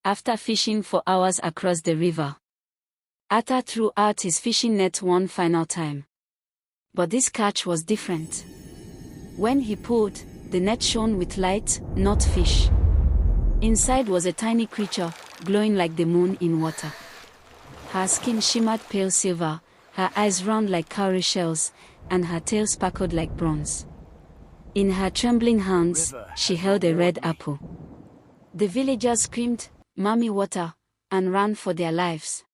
after fishing for hours across the river. Atta threw out his fishing net one final time. But this catch was different. When he pulled, the net shone with light, not fish. Inside was a tiny creature, glowing like the moon in water. Her skin shimmered pale silver, her eyes round like cowrie shells, and her tail sparkled like bronze. In her trembling hands, she held a red apple. The villagers screamed, "Mommy, water," and ran for their lives.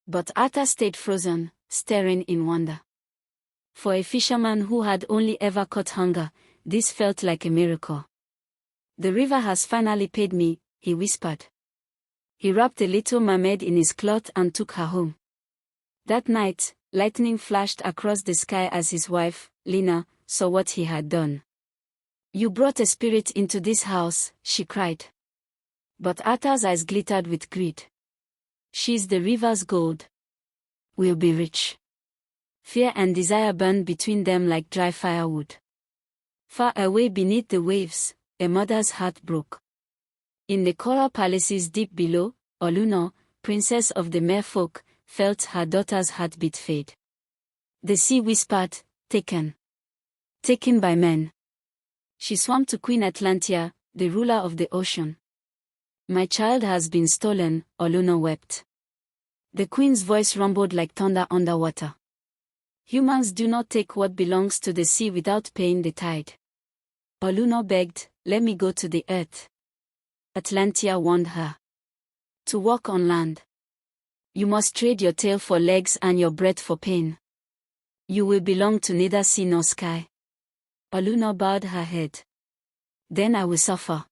But Atta stayed frozen, staring in wonder. For a fisherman who had only ever caught hunger, this felt like a miracle. "The river has finally paid me," he whispered. He wrapped the little mermaid in his cloth and took her home. That night, lightning flashed across the sky as his wife, Lina, saw what he had done. "You brought a spirit into this house," she cried. But Atta's eyes glittered with greed. "She's the river's gold. We'll be rich." Fear and desire burned between them like dry firewood. Far away beneath the waves, a mother's heart broke. In the coral palaces deep below, Oluno, princess of the merfolk, felt her daughter's heartbeat fade. The sea whispered, "Taken. Taken by men." She swam to Queen Atlantia, the ruler of the ocean. "My child has been stolen," Oluno wept. The queen's voice rumbled like thunder underwater. "Humans do not take what belongs to the sea without paying the tide." Oluno begged, "Let me go to the earth." Atlantia warned her. "To walk on land. You must trade your tail for legs and your breath for pain. You will belong to neither sea nor sky." Oluno bowed her head. "Then I will suffer.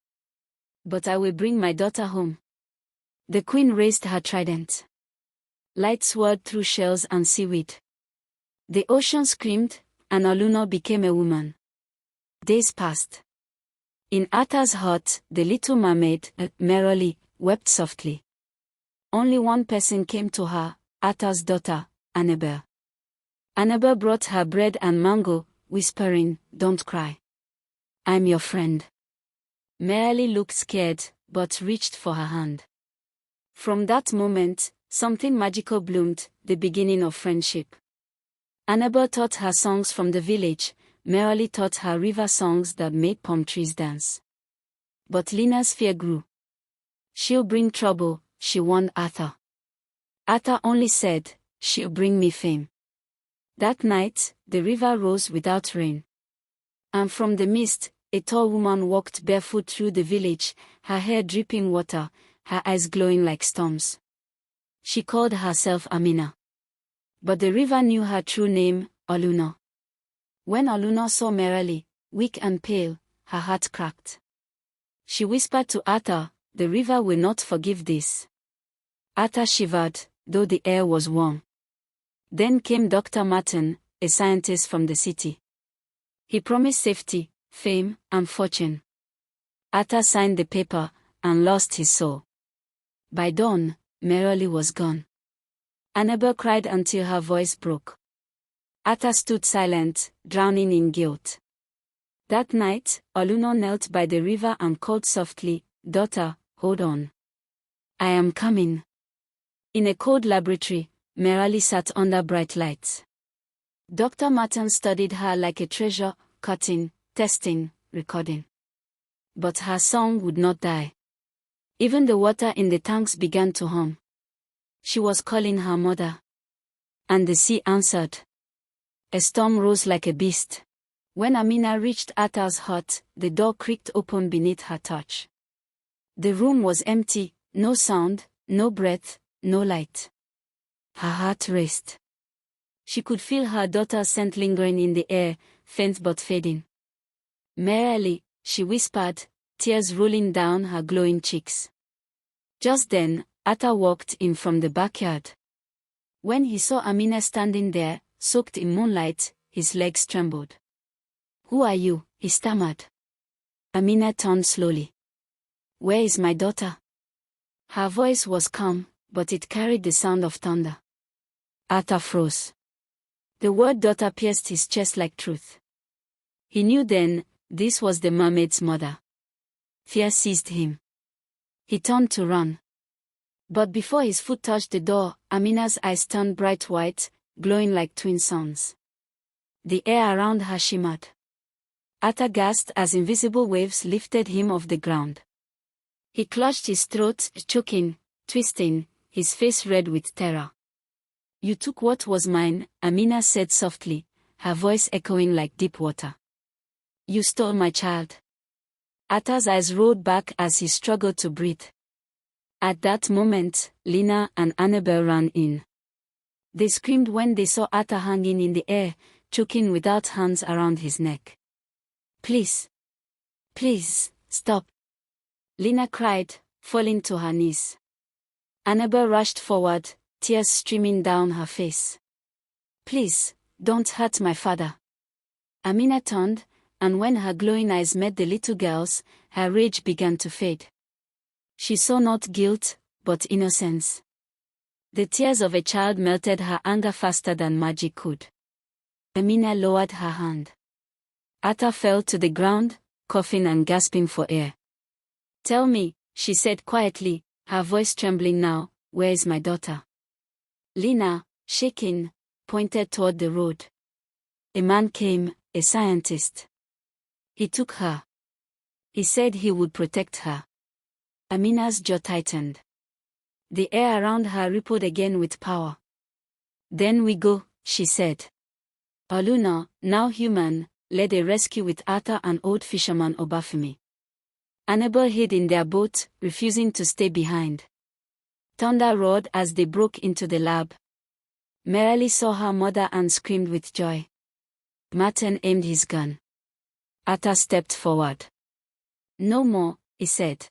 But I will bring my daughter home." The queen raised her trident. Light swirled through shells and seaweed. The ocean screamed, and Oluno became a woman. Days passed. In Atta's heart, the little mermaid, merrily, wept softly. Only one person came to her, Atta's daughter, Annabel. Annabel brought her bread and mango, whispering, "Don't cry. I'm your friend." Merrily looked scared, but reached for her hand. From that moment, something magical bloomed, the beginning of friendship. Annabel taught her songs from the village, Merrily taught her river songs that made palm trees dance. But Lina's fear grew. "She'll bring trouble," she warned Arthur. Arthur only said, "She'll bring me fame." That night, the river rose without rain. And from the mist, a tall woman walked barefoot through the village, her hair dripping water, her eyes glowing like storms. She called herself Amina. But the river knew her true name, Oluno. When Oluno saw Merrily, weak and pale, her heart cracked. She whispered to Arthur, "The river will not forgive this." Arthur shivered, though the air was warm. Then came Dr. Martin, a scientist from the city. He promised safety, fame, and fortune. Arthur signed the paper, and lost his soul. By dawn, Merrily was gone. Annabel cried until her voice broke. Arthur stood silent, drowning in guilt. That night, Oluno knelt by the river and called softly, "Daughter, hold on. I am coming." In a cold laboratory, Merrily sat under bright lights. Dr. Martin studied her like a treasure, cutting, testing, recording. But her song would not die. Even the water in the tanks began to hum. She was calling her mother. And the sea answered. A storm rose like a beast. When Amina reached Arthur's hut, the door creaked open beneath her touch. The room was empty, no sound, no breath, no light. Her heart raced. She could feel her daughter's scent lingering in the air, faint but fading. "Merrily," she whispered, tears rolling down her glowing cheeks. Just then, Arthur walked in from the backyard. When he saw Amina standing there, soaked in moonlight, his legs trembled. "Who are you?" he stammered. Amina turned slowly. "Where is my daughter?" Her voice was calm, but it carried the sound of thunder. Arthur froze. The word daughter pierced his chest like truth. He knew then, this was the mermaid's mother. Fear seized him. He turned to run. But before his foot touched the door, Amina's eyes turned bright white, glowing like twin suns. The air around her shimmered. Ata gasped as invisible waves lifted him off the ground. He clutched his throat, choking, twisting, his face red with terror. "You took what was mine," Amina said softly, her voice echoing like deep water. "You stole my child." Ata's eyes rolled back as he struggled to breathe. At that moment, Lina and Annabel ran in. They screamed when they saw Ata hanging in the air, choking without hands around his neck. "Please. Please, stop," Lina cried, falling to her knees. Annabel rushed forward, tears streaming down her face. "Please, don't hurt my father." Amina turned, and when her glowing eyes met the little girl's, her rage began to fade. She saw not guilt, but innocence. The tears of a child melted her anger faster than magic could. Amina lowered her hand. Ata fell to the ground, coughing and gasping for air. "Tell me," she said quietly, her voice trembling now, "where is my daughter?" Lina, shaking, pointed toward the road. "A man came, a scientist. He took her. He said he would protect her." Amina's jaw tightened. The air around her rippled again with power. "Then we go," she said. Oluna, now human, led a rescue with Ata and old fisherman Obafemi. Annabel hid in their boat, refusing to stay behind. Thunder roared as they broke into the lab. Merrily saw her mother and screamed with joy. Martin aimed his gun. Ata stepped forward. "No more," he said.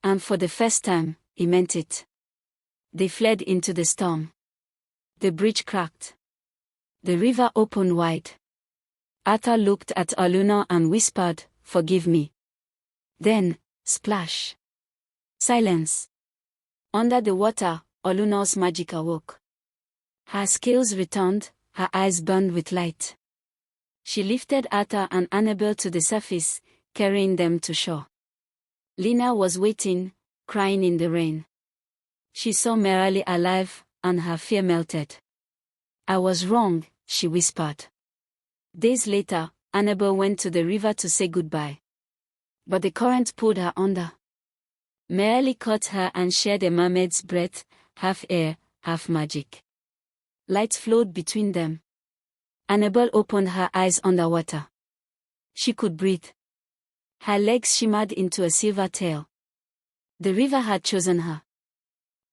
And for the first time, he meant it. They fled into the storm. The bridge cracked. The river opened wide. Ata looked at Oluna and whispered, "Forgive me." Then, splash. Silence. Under the water, Oluna's magic awoke. Her scales returned, her eyes burned with light. She lifted Ata and Annabel to the surface, carrying them to shore. Lina was waiting, crying in the rain. She saw Merrily alive, and her fear melted. "I was wrong," she whispered. Days later, Annabel went to the river to say goodbye. But the current pulled her under. Merrily caught her and shared a mermaid's breath, half air, half magic. Light flowed between them. Annabel opened her eyes underwater. She could breathe. Her legs shimmered into a silver tail. The river had chosen her.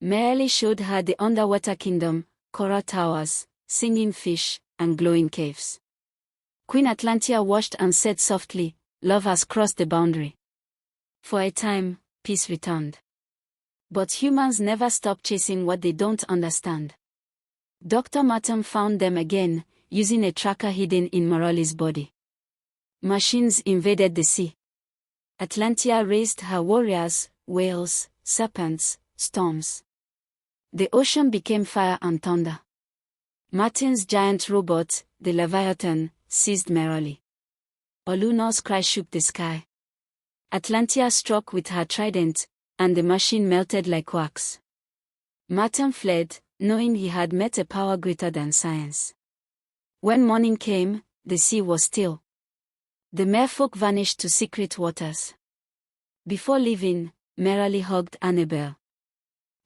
Merrily showed her the underwater kingdom, coral towers, singing fish, and glowing caves. Queen Atlantia watched and said softly, "Love has crossed the boundary." For a time, peace returned. But humans never stop chasing what they don't understand. Dr. Martin found them again, using a tracker hidden in Merrili's body. Machines invaded the sea. Atlantia raised her warriors, whales, serpents, storms. The ocean became fire and thunder. Martin's giant robot, the Leviathan, seized Merrily. Oluna's cry shook the sky. Atlantia struck with her trident, and the machine melted like wax. Martin fled, knowing he had met a power greater than science. When morning came, the sea was still. The merfolk vanished to secret waters. Before leaving, Merrily hugged Annabel.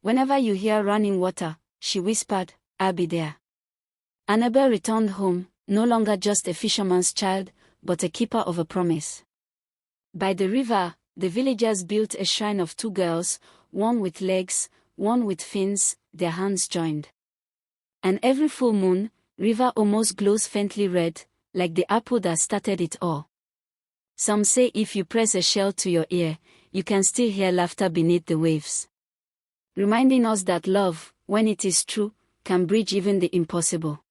"Whenever you hear running water," she whispered, "I'll be there." Annabel returned home, no longer just a fisherman's child, but a keeper of a promise. By the river, the villagers built a shrine of two girls, one with legs, one with fins, their hands joined. And every full moon, River Omose glows faintly red, like the apple that started it all. Some say if you press a shell to your ear, you can still hear laughter beneath the waves. Reminding us that love, when it is true, can bridge even the impossible.